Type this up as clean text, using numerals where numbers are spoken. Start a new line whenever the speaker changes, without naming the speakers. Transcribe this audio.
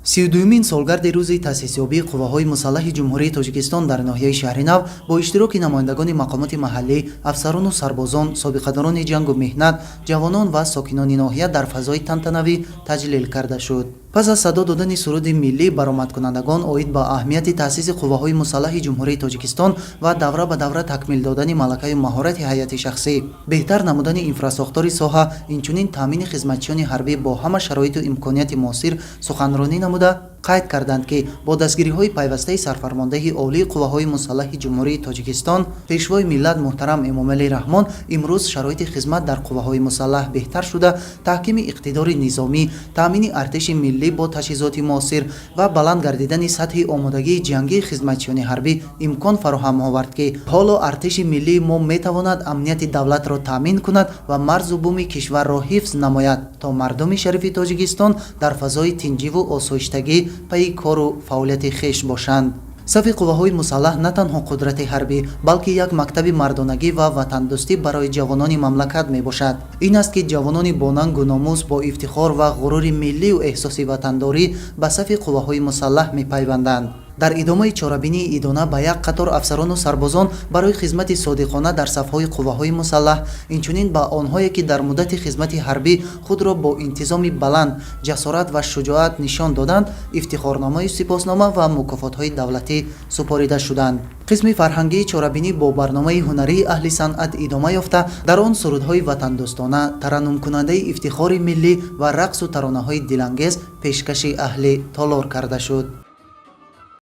32-мин солгарди рӯзи таъсисёбии қувваҳои мусаллаҳи ҷумҳурии Тоҷикистон дар ноҳияи шаҳри Нав бо иштироки намояндагони мақомоти маҳаллӣ, афсарону сарбозон, собиқадарони ҷангу меҳнат, ҷавонон ва сокинони ноҳия дар фазои тантанавӣ таҷлил карда шуд. Пас аз садо додани суруди миллӣ, баромадкунандагон оид ба аҳамияти таъсиси қувваҳои мусаллаҳи ҷумҳурии Тоҷикистон ва давра ба давра такмил додани малакаю маҳорати ҳайати шахсӣ, беҳтар намудани инфрасохтори соҳа, инчунин таъмини хизматчиёни ҳарбӣ бо ҳама шароиту имконияти муосир суханронӣ намуда, қайд карданд ки бо дастгириҳои пайвастаи сарфармондаи олии қувваҳои мусаллаҳи ҷумҳурии Тоҷикистон, пешвои миллат муҳтарам Эмомалӣ Раҳмон, имрӯз шароити хизмат дар қувваҳои мусаллаҳ беҳтар шуда, таҳкими иқтидори низомӣ, таъмини артиши миллӣ бо таҷҳизоти муосир ва баланд гардидани сатҳи омодагии ҷангии хизматчиёни ҳарбӣ имкон фароҳам овард ки ҳоло артиши миллии мо метавонад амнияти давлатро таъмин кунад ва марзу буми кишварро ҳифз намояд, то мардуми шарифи Тоҷикистон дар фазои тинҷиву осоиштагӣ пайи кору фаъолияти хеш бошанд. сафи қувваҳои мусаллаҳ на танҳо қудрати ҳарбӣ, балки як мактаби мардонагӣ ва ватандӯстӣ барои ҷавонони мамлакат мебошад. Ин аст ки ҷавонони бонангу номус бо ифтихор ва ғурури миллию эҳсоси ватандорӣ ба сафи қувваҳои мусаллаҳ мепайванданд. дар идомаи чорабинии идона ба як қатор афсарону сарбозон барои хизмати содиқона дар сафҳои қувваҳои мусаллаҳ, инчунин ба онҳое ки дар муддати хизмати ҳарбӣ худро бо интизоми баланд, ҷасорат ва шуҷоат нишон доданд, ифтихорномаи сипоснома ва мукофотҳои давлатӣ супорида шуданд. қисми фарҳангии чорабинӣ бо барномаи ҳунарии аҳли санъат идома ёфта, дар он сурудҳои ватандӯстона, тараннумкунандаи ифтихори миллӣ ва рақсу таронаҳои дилангез пешкаши аҳли Толор карда шуд.